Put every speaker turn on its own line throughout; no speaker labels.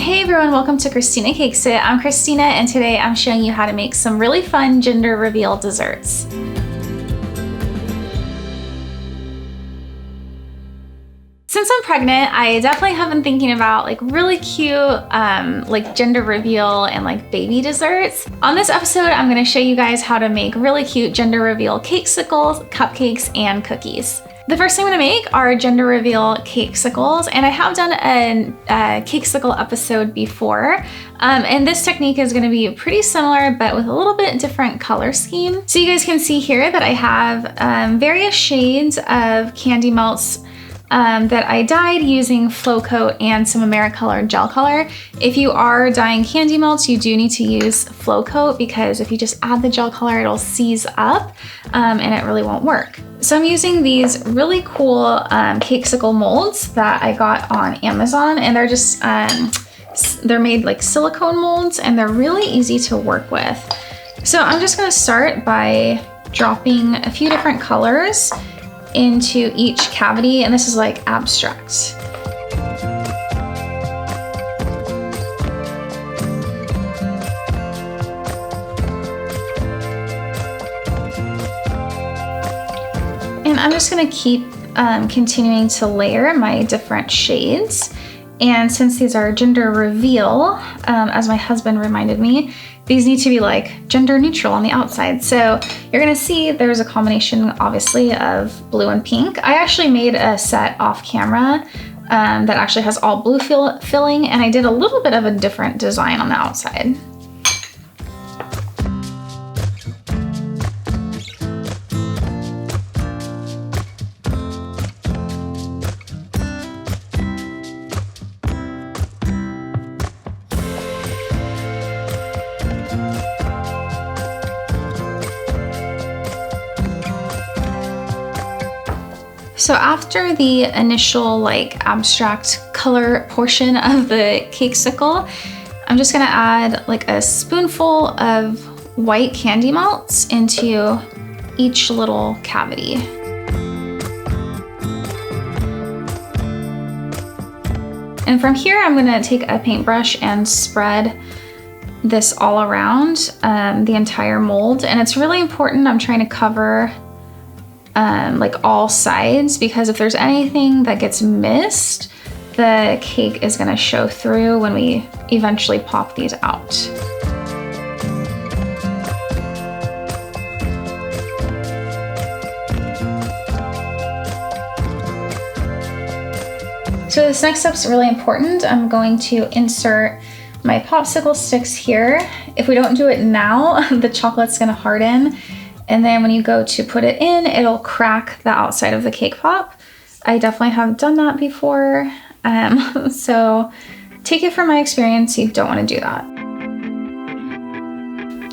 Hey everyone, welcome to Christina Cakes It. I'm Christina and today I'm showing you how to make some really fun gender reveal desserts. Since I'm pregnant, I definitely have been thinking about like really cute gender reveal and baby desserts. On this episode, I'm gonna show you guys how to make really cute gender reveal cakesicles, cupcakes, and cookies. The first thing I'm gonna make are gender reveal cakesicles, and I have done a cakesicle episode before. And this technique is gonna be pretty similar, but with a little bit different color scheme. So you guys can see here that I have various shades of candy melts that I dyed using Flow Coat and some Americolor gel color. If you are dyeing candy melts, you do need to use Flow Coat because if you just add the gel color, it'll seize up and it really won't work. So I'm using these really cool cakesicle molds that I got on Amazon, and they're just, they're made like silicone molds and they're really easy to work with. So I'm just gonna start by dropping a few different colors into each cavity, and this is like abstract. And I'm just gonna keep continuing to layer my different shades. And since these are gender reveal, as my husband reminded me, these need to be like gender neutral on the outside. So you're gonna see there's a combination, obviously, of blue and pink. I actually made a set off camera that actually has all blue filling, and I did a little bit of a different design on the outside. So after the initial abstract color portion of the cakesicle, I'm just gonna add like a spoonful of white candy melts into each little cavity. And from here, I'm gonna take a paintbrush and spread this all around the entire mold. And it's really important, I'm trying to cover all sides, because if there's anything that gets missed, the cake is gonna show through when we eventually pop these out. So this next step's really important. I'm going to insert my popsicle sticks here. If we don't do it now, the chocolate's gonna harden. And then when you go to put it in, it'll crack the outside of the cake pop. I definitely have done that before. So take it from my experience, you don't want to do that.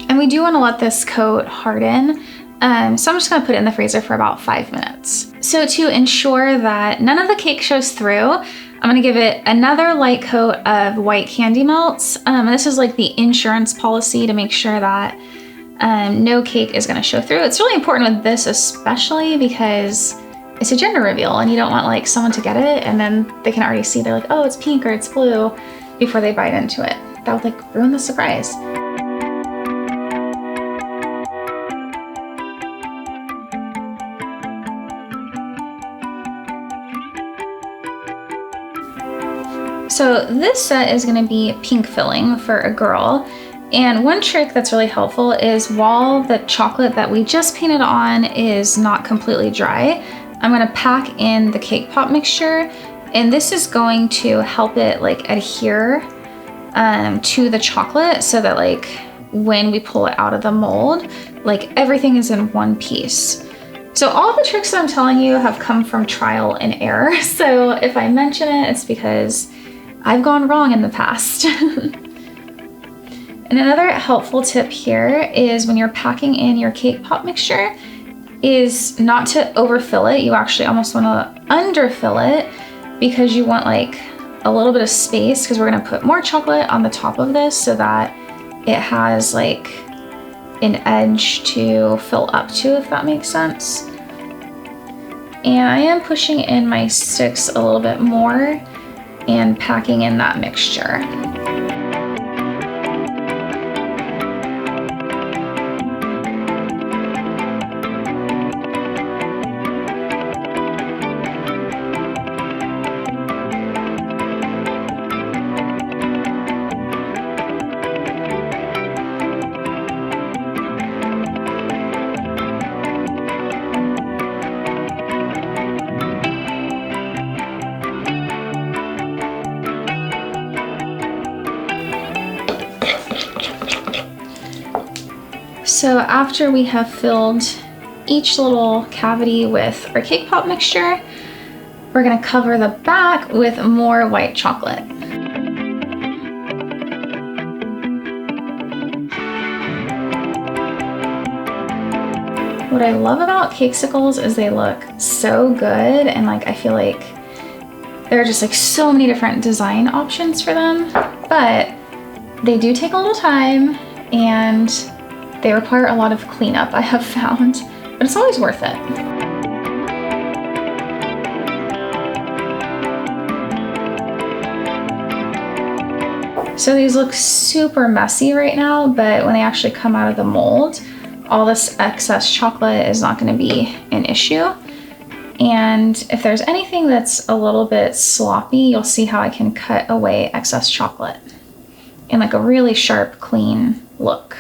And we do want to let this coat harden. So I'm just going to put it in the freezer for about 5 minutes. So to ensure that none of the cake shows through, I'm going to give it another light coat of white candy melts. This is like the insurance policy to make sure that no cake is going to show through. It's really important with this, especially because it's a gender reveal and you don't want someone to get it and then they can already see, they're like, oh, it's pink or it's blue, before they bite into it. That would ruin the surprise. So this set is going to be pink filling for a girl. And one trick that's really helpful is while the chocolate that we just painted on is not completely dry, I'm gonna pack in the cake pop mixture, and this is going to help it adhere to the chocolate so that when we pull it out of the mold, everything is in one piece. So all the tricks that I'm telling you have come from trial and error. So if I mention it, it's because I've gone wrong in the past. And another helpful tip here is when you're packing in your cake pop mixture is not to overfill it. You actually almost want to underfill it because you want a little bit of space, because we're going to put more chocolate on the top of this so that it has an edge to fill up to, if that makes sense. And I am pushing in my sticks a little bit more and packing in that mixture. So after we have filled each little cavity with our cake pop mixture, we're gonna cover the back with more white chocolate. What I love about Cakesicles is they look so good, and like I feel like there are just like so many different design options for them, but they do take a little time and they require a lot of cleanup, I have found, but it's always worth it. So these look super messy right now, but when they actually come out of the mold, all this excess chocolate is not going to be an issue. And if there's anything that's a little bit sloppy, you'll see how I can cut away excess chocolate in like a really sharp, clean look.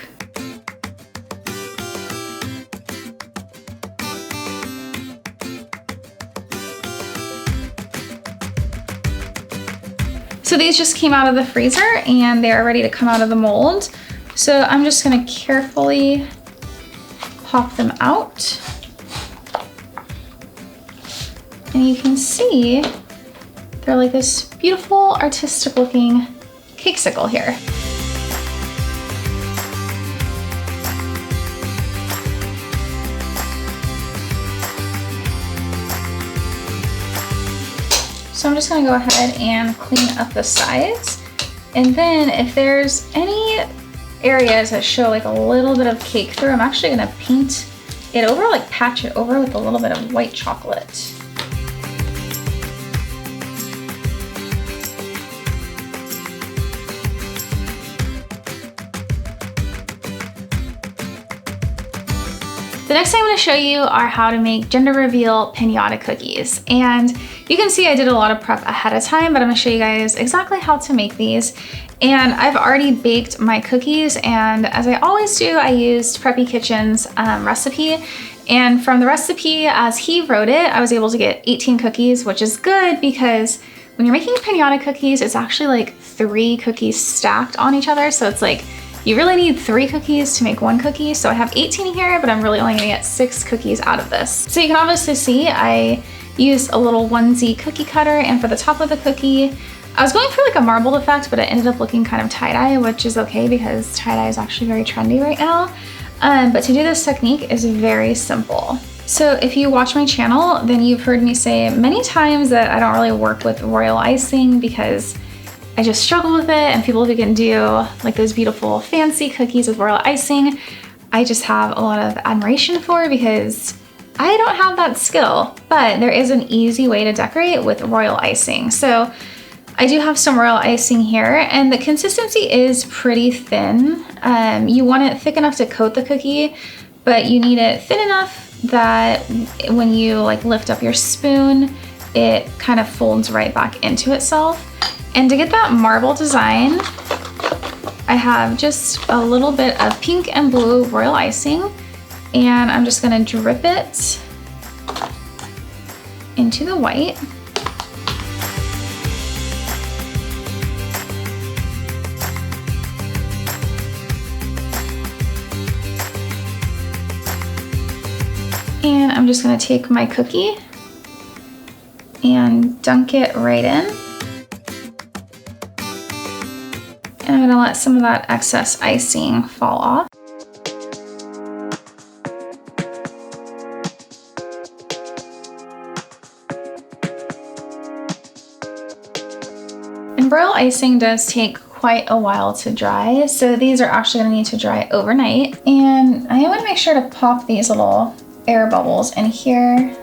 So these just came out of the freezer and they are ready to come out of the mold. So I'm just gonna carefully pop them out. And you can see they're like this beautiful artistic looking Cakesicle here. So I'm just gonna go ahead and clean up the sides. And then if there's any areas that show like a little bit of cake through, I'm actually gonna paint it over, like patch it over with a little bit of white chocolate. The next thing I'm going to show you are how to make gender reveal pinata cookies. And you can see I did a lot of prep ahead of time, but I'm going to show you guys exactly how to make these. And I've already baked my cookies, and as I always do, I used Preppy Kitchen's recipe. And from the recipe, as he wrote it, I was able to get 18 cookies, which is good because when you're making pinata cookies, it's actually like 3 cookies stacked on each other. So it's like, you really need 3 cookies to make 1 cookie. So I have 18 here, but I'm really only gonna get 6 cookies out of this. So you can obviously see I used a little onesie cookie cutter, and for the top of the cookie, I was going for like a marbled effect, but it ended up looking kind of tie-dye, which is okay because tie-dye is actually very trendy right now. But to do this technique is very simple. So if you watch my channel, then you've heard me say many times that I don't really work with royal icing because I just struggle with it, and people who can do like those beautiful fancy cookies with royal icing, I just have a lot of admiration for because I don't have that skill, but there is an easy way to decorate with royal icing. So I do have some royal icing here, and the consistency is pretty thin. You want it thick enough to coat the cookie, but you need it thin enough that when you like lift up your spoon, it kind of folds right back into itself. And to get that marble design, I have just a little bit of pink and blue royal icing, and I'm just gonna drip it into the white. And I'm just gonna take my cookie and dunk it right in. And I'm gonna let some of that excess icing fall off. And royal icing does take quite a while to dry, so these are actually gonna need to dry overnight. And I want to make sure to pop these little air bubbles in here.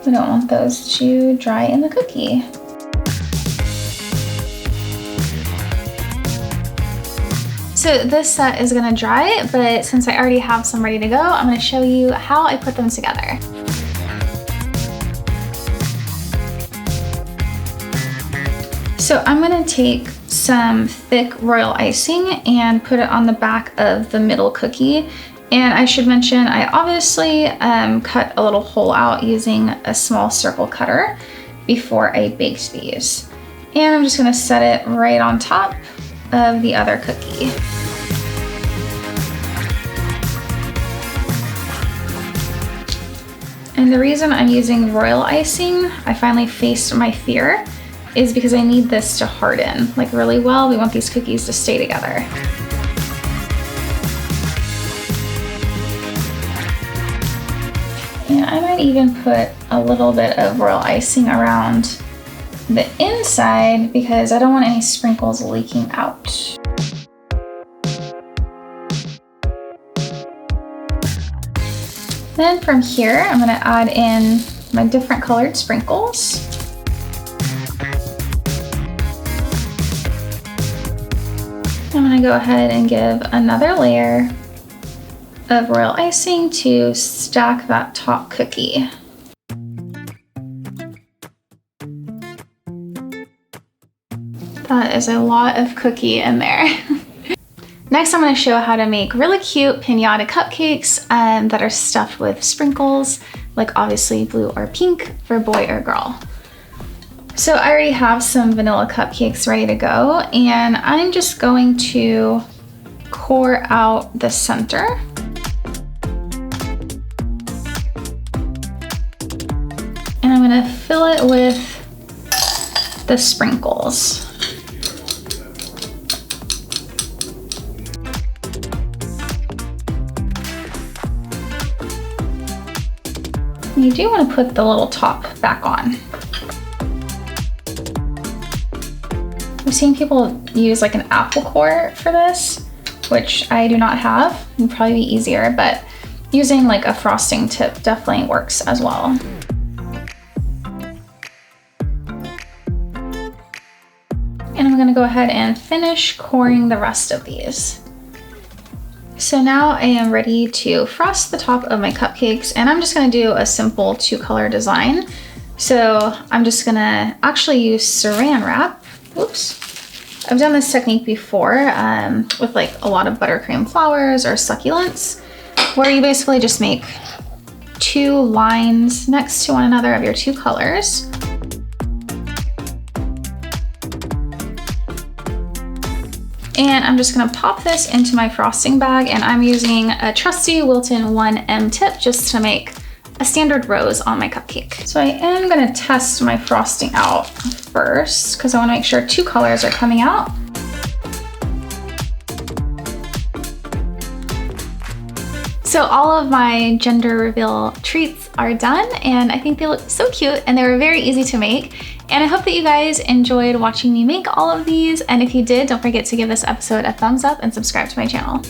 We don't want those to dry in the cookie. So this set is gonna dry, but since I already have some ready to go, I'm gonna show you how I put them together. So I'm gonna take some thick royal icing and put it on the back of the middle cookie. And I should mention, I obviously cut a little hole out using a small circle cutter before I baked these. And I'm just gonna set it right on top of the other cookie. And the reason I'm using royal icing, I finally faced my fear, is because I need this to harden like really well. We want these cookies to stay together. And I might even put a little bit of royal icing around the inside because I don't want any sprinkles leaking out. Then from here, I'm gonna add in my different colored sprinkles. I'm gonna go ahead and give another layer of royal icing to stack that top cookie. That is a lot of cookie in there. Next, I'm gonna show how to make really cute pinata cupcakes that are stuffed with sprinkles, like obviously blue or pink for boy or girl. So I already have some vanilla cupcakes ready to go, and I'm just going to core out the center. And I'm gonna fill it with the sprinkles. You do want to put the little top back on. I've seen people use like an apple core for this, which I do not have. It would probably be easier, but using like a frosting tip definitely works as well. And I'm gonna go ahead and finish coring the rest of these. So now I am ready to frost the top of my cupcakes, and I'm just gonna do a simple 2-color design. So I'm just gonna actually use saran wrap. Oops. I've done this technique before with like a lot of buttercream flowers or succulents, where you basically just make 2 lines next to one another of your 2 colors. And I'm just gonna pop this into my frosting bag, and I'm using a trusty Wilton 1M tip just to make a standard rose on my cupcake. So I am gonna test my frosting out first because I wanna make sure 2 colors are coming out. So all of my gender reveal treats are done, and I think they look so cute, and they were very easy to make. And I hope that you guys enjoyed watching me make all of these. And if you did, don't forget to give this episode a thumbs up and subscribe to my channel.